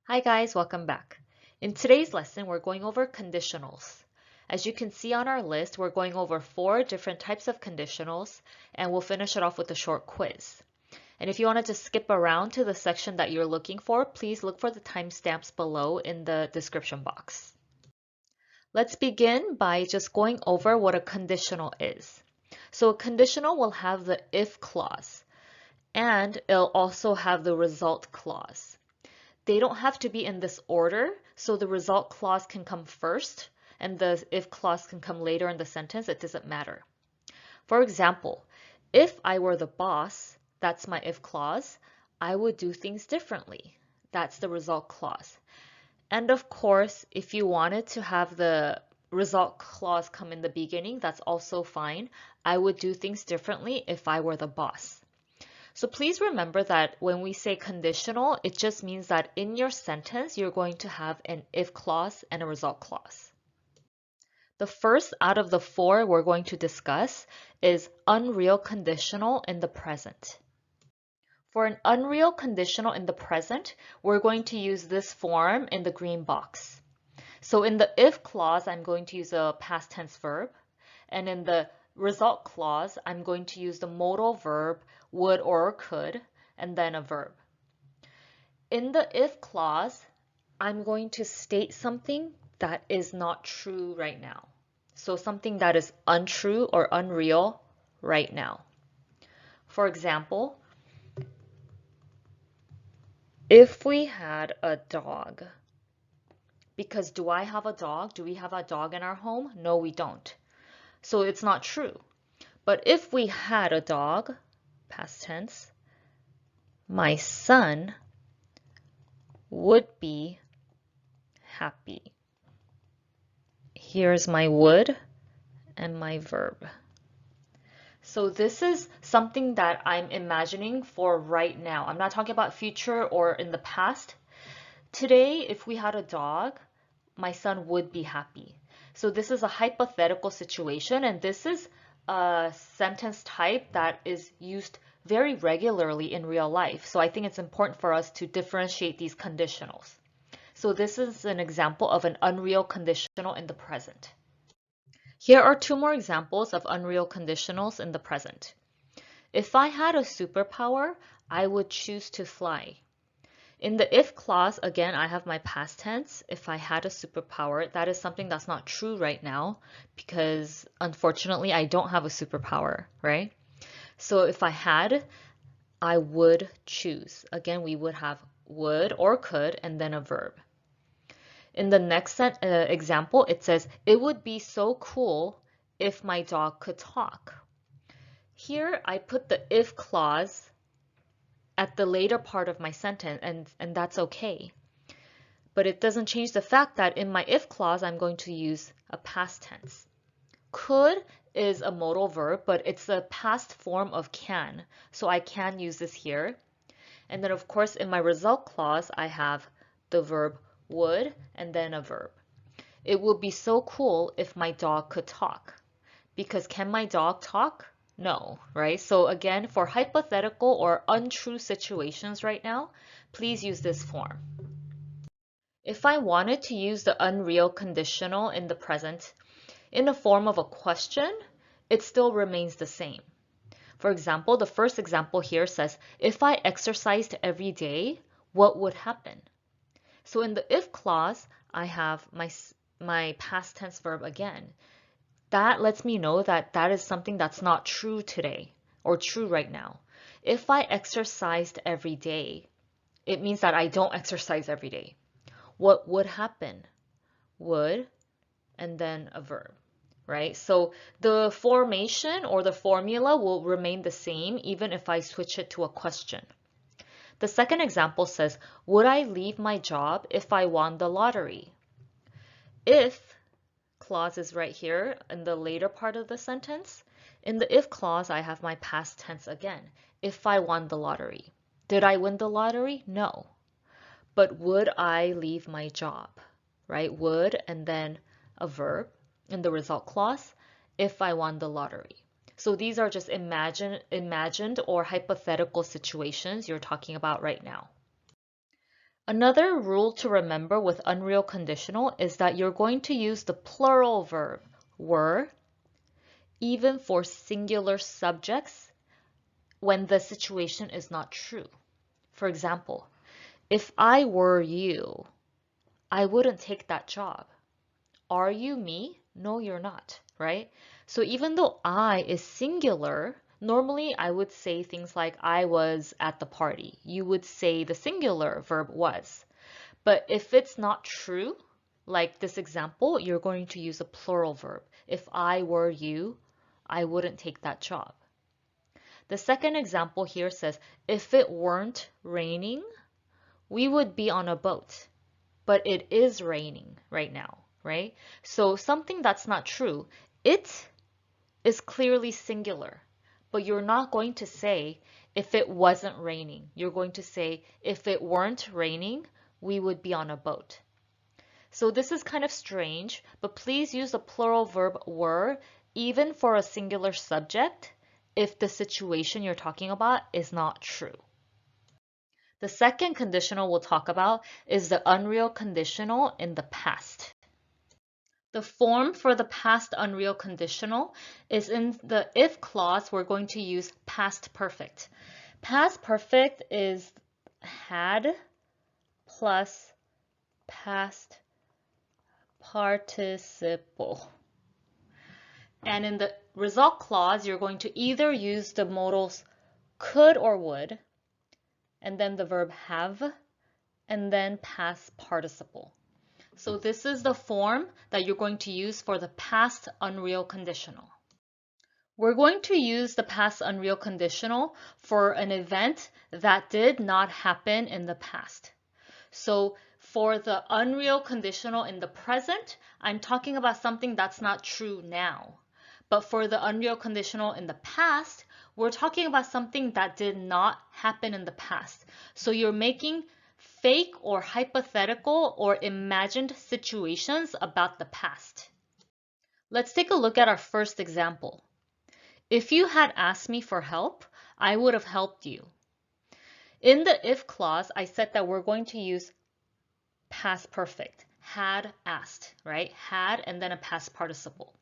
Hi guys, welcome back. In today's lesson, we're going over conditionals. As you can see on our list, we're going over 4 different types of conditionals, and we'll finish it off with a short quiz. And if you wanted to skip around to the section that you're looking for, please look for the timestamps below in the description box. Let's begin by just going over what a conditional is. So a conditional will have the if clause, and it'll also have the result clause. They don't have to be in this order, so the result clause can come first and the if clause can come later in the sentence. It doesn't matter. For example, if I were the boss, that's my if clause, I would do things differently. That's the result clause. And of course, if you wanted to have the result clause come in the beginning, that's also fine. I would do things differently if I were the boss. So please remember that when we say conditional, it just means that in your sentence, you're going to have an if clause and a result clause. The first out of the 4 we're going to discuss is unreal conditional in the present. For an unreal conditional in the present, we're going to use this form in the green box. So in the if clause, I'm going to use a past tense verb, and in the result clause, I'm going to use the modal verb would or could, and then a verb. In the if clause, I'm going to state something that is not true right now. So something that is untrue or unreal right now. For example, if we had a dog, because do I have a dog? Do we have a dog in our home? No, we don't. So it's not true. But if we had a dog, past tense, my son would be happy. Here's my would and my verb. So this is something that I'm imagining for right now. I'm not talking about future or in the past. Today, if we had a dog, my son would be happy. So this is a hypothetical situation, and this is a sentence type that is used very regularly in real life. So I think it's important for us to differentiate these conditionals. So this is an example of an unreal conditional in the present. Here are 2 more examples of unreal conditionals in the present. If I had a superpower, I would choose to fly. In the if clause, again, I have my past tense. If I had a superpower, that is something that's not true right now because unfortunately I don't have a superpower, right? So if I had, I would choose. Again, we would have would or could and then a verb. In the next example, it says, it would be so cool if my dog could talk. Here, I put the if clause at the later part of my sentence, and that's okay. But it doesn't change the fact that in my if clause, I'm going to use a past tense. Could is a modal verb, but it's the past form of can, so I can use this here. And then, of course, in my result clause, I have the verb would and then a verb. It would be so cool if my dog could talk. Because can my dog talk? No, right? So again, for hypothetical or untrue situations right now, please use this form. If I wanted to use the unreal conditional in the present in the form of a question, it still remains the same. For example, the first example here says, if I exercised every day, what would happen? So in the if clause, I have my past tense verb again. That lets me know that that is something that's not true today or true right now. If I exercised every day, it means that I don't exercise every day. What would happen? Would and then a verb, right? So the formation or the formula will remain the same even if I switch it to a question. The second example says, would I leave my job if I won the lottery? If clause is right here in the later part of the sentence. In the if clause, I have my past tense again. If I won the lottery. Did I win the lottery? No. But would I leave my job? Right? Would and then a verb in the result clause if I won the lottery. So these are just imagined or hypothetical situations you're talking about right now. Another rule to remember with unreal conditional is that you're going to use the plural verb were even for singular subjects when the situation is not true. For example, if I were you, I wouldn't take that job. Are you me? No, you're not, right? So even though I is singular, normally I would say things like I was at the party. You would say the singular verb was. But if it's not true, like this example, you're going to use a plural verb. If I were you, I wouldn't take that job. The second example here says, if it weren't raining, we would be on a boat. But it is raining right now, right? So something that's not true, it is clearly singular, but you're not going to say if it wasn't raining. You're going to say if it weren't raining, we would be on a boat. So this is kind of strange, but please use the plural verb were even for a singular subject if the situation you're talking about is not true. The second conditional we'll talk about is the unreal conditional in the past. The form for the past unreal conditional is in the if clause, we're going to use past perfect. Past perfect is had plus past participle. And in the result clause, you're going to either use the modals could or would, and then the verb have, and then past participle. So this is the form that you're going to use for the past unreal conditional. We're going to use the past unreal conditional for an event that did not happen in the past. So for the unreal conditional in the present, I'm talking about something that's not true now. But for the unreal conditional in the past, we're talking about something that did not happen in the past. So you're making fake or hypothetical or imagined situations about the past. Let's take a look at our first example. If you had asked me for help, I would have helped you. In the if clause, I said that we're going to use past perfect, had asked, right? Had and then a past participle.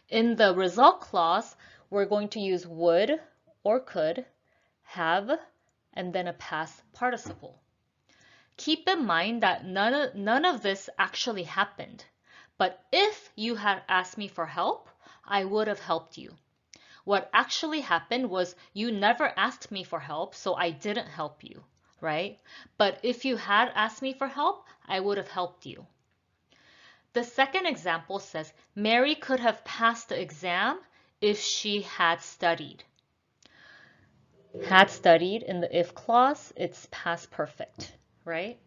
In the result clause, we're going to use would or could, have, and then a past participle. Keep in mind that none of this actually happened. But if you had asked me for help, I would have helped you. What actually happened was you never asked me for help, so I didn't help you, right? But if you had asked me for help, I would have helped you. The second example says, Mary could have passed the exam if she had studied. Had studied in the if clause, it's past perfect, right?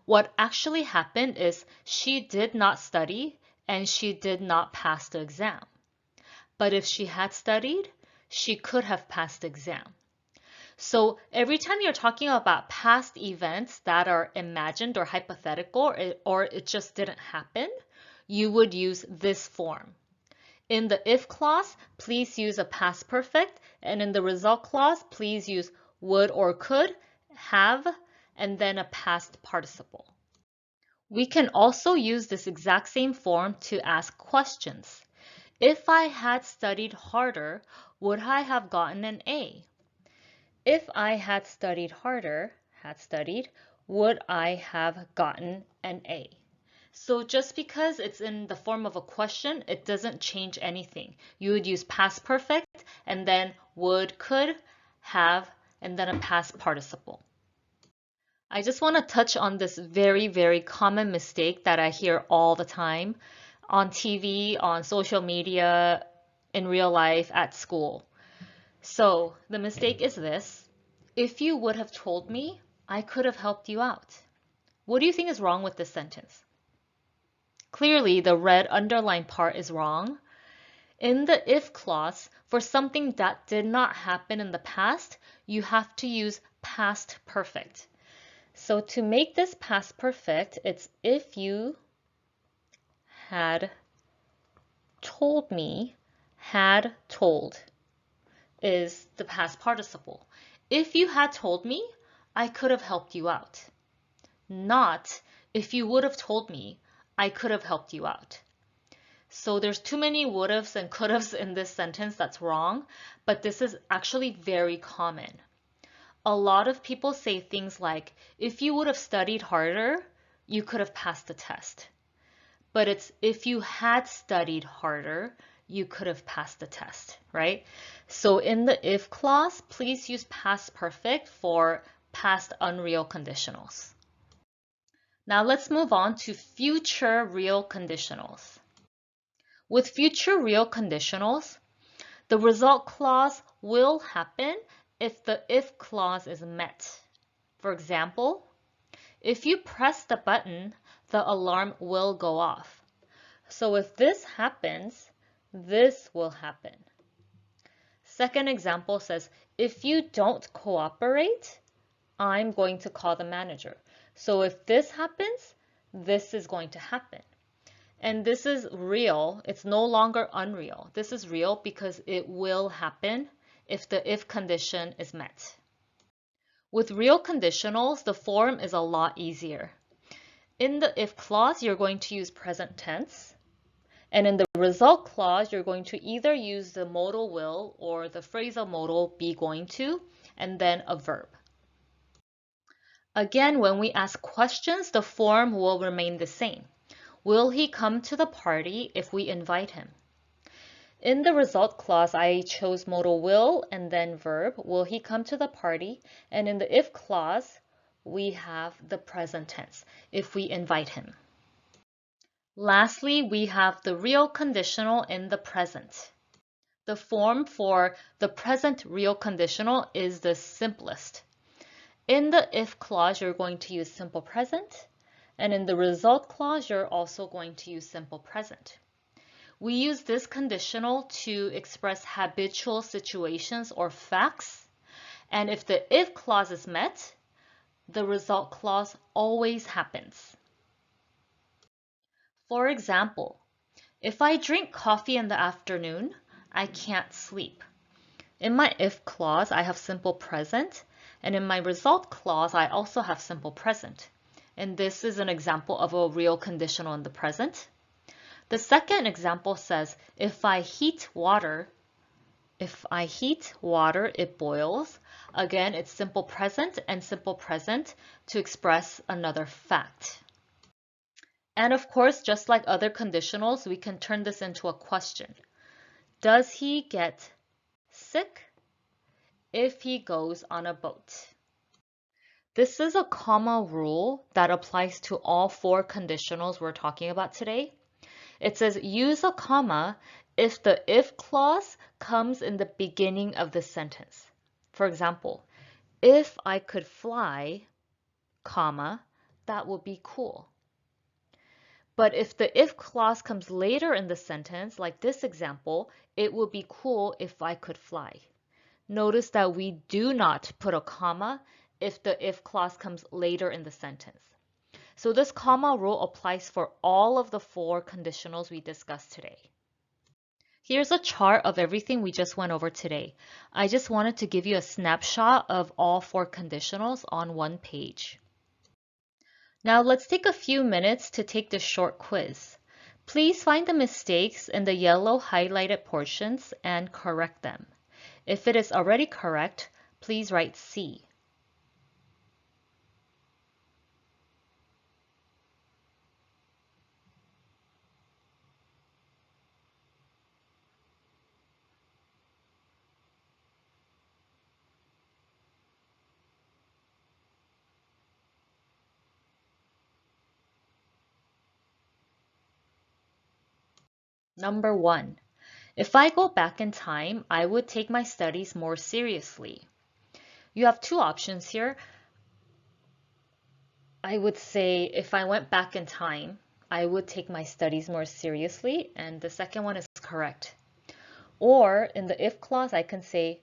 What actually happened is she did not study and she did not pass the exam. But if she had studied, she could have passed the exam. So every time you're talking about past events that are imagined or hypothetical or it just didn't happen, you would use this form. In the if clause, please use a past perfect, and in the result clause, please use would or could, have, and then a past participle. We can also use this exact same form to ask questions. If I had studied harder, would I have gotten an A? If I had studied harder, would I have gotten an A? So just because it's in the form of a question, it doesn't change anything. You would use past perfect and then would, could, have, and then a past participle. I just want to touch on this very, very common mistake that I hear all the time on TV, on social media, in real life, at school. So the mistake is this. If you would have told me, I could have helped you out. What do you think is wrong with this sentence? Clearly, the red underline part is wrong. In the if clause, for something that did not happen in the past, you have to use past perfect. So to make this past perfect, it's if you had told me, had told is the past participle. If you had told me, I could have helped you out. not if you would have told me, I could have helped you out. So there's too many would haves and could haves in this sentence that's wrong, but this is actually very common. A lot of people say things like, if you would have studied harder, you could have passed the test. But it's if you had studied harder, you could have passed the test, right? So in the if clause, please use past perfect for past unreal conditionals. Now let's move on to future real conditionals. With future real conditionals, the result clause will happen if the if clause is met. For example, if you press the button, the alarm will go off. So if this happens, this will happen. Second example says, if you don't cooperate, I'm going to call the manager. So if this happens, this is going to happen. And this is real. It's no longer unreal. This is real because it will happen if the if condition is met. With real conditionals, the form is a lot easier. In the if clause, you're going to use present tense. And in the result clause, you're going to either use the modal will or the phrasal modal be going to, and then a verb. Again, when we ask questions, the form will remain the same. Will he come to the party if we invite him? In the result clause, I chose modal will and then verb. Will he come to the party? And in the if clause, we have the present tense, if we invite him. Lastly, we have the real conditional in the present. The form for the present real conditional is the simplest. In the if clause, you're going to use simple present. And in the result clause, you're also going to use simple present. We use this conditional to express habitual situations or facts. And if the if clause is met, the result clause always happens. For example, if I drink coffee in the afternoon, I can't sleep. In my if clause, I have simple present. And in my result clause, I also have simple present. And this is an example of a real conditional in the present. The second example says, if I heat water, it boils. Again, it's simple present and simple present to express another fact. And of course, just like other conditionals, we can turn this into a question. Does he get sick if he goes on a boat? This is a comma rule that applies to all four conditionals we're talking about today. It says use a comma if the if clause comes in the beginning of the sentence. For example, if I could fly, comma, that would be cool. But if the if clause comes later in the sentence, like this example, it would be cool if I could fly. Notice that we do not put a comma if the if clause comes later in the sentence. So this comma rule applies for all of the four conditionals we discussed today. Here's a chart of everything we just went over today. I just wanted to give you a snapshot of all four conditionals on one page. Now let's take a few minutes to take this short quiz. Please find the mistakes in the yellow highlighted portions and correct them. If it is already correct, please write C. Number 1. If I go back in time, I would take my studies more seriously. You have two options here. I would say if I went back in time, I would take my studies more seriously, and the second one is correct. Or in the if clause, I can say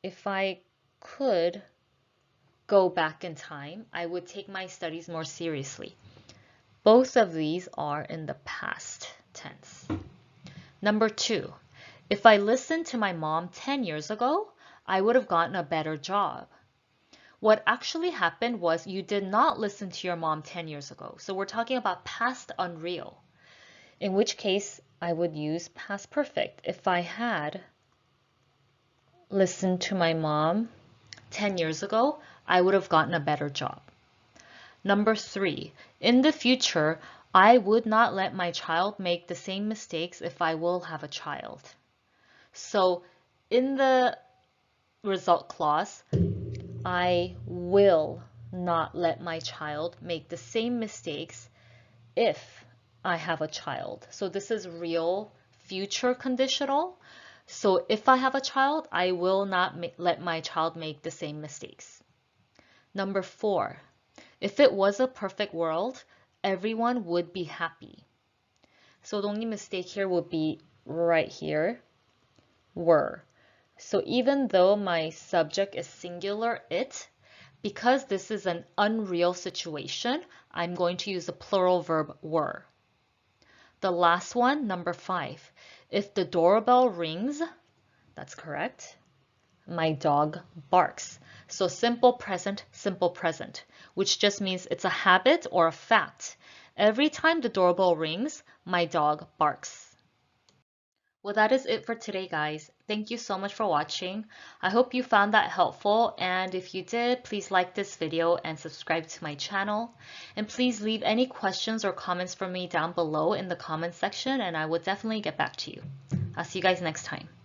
if I could go back in time, I would take my studies more seriously. Both of these are in the past tense. Number 2, if I listened to my mom 10 years ago, I would have gotten a better job. what actually happened was you did not listen to your mom 10 years ago. So we're talking about past unreal, in which case I would use past perfect. If I had listened to my mom 10 years ago, I would have gotten a better job. Number 3, in the future, I would not let my child make the same mistakes if I will have a child. So in the result clause, I will not let my child make the same mistakes if I have a child. So this is real future conditional. So if I have a child, I will not let my child make the same mistakes. Number 4, if it was a perfect world, everyone would be happy. So the only mistake here would be right here, were. So even though my subject is singular, it, because this is an unreal situation, I'm going to use the plural verb were. The last one, number 5, if the doorbell rings, that's correct, my dog barks. So simple present, which just means it's a habit or a fact. Every time the doorbell rings, my dog barks. Well, that is it for today, guys. Thank you so much for watching. I hope you found that helpful, and if you did, please like this video and subscribe to my channel. And please leave any questions or comments for me down below in the comments section, and I will definitely get back to you. I'll see you guys next time.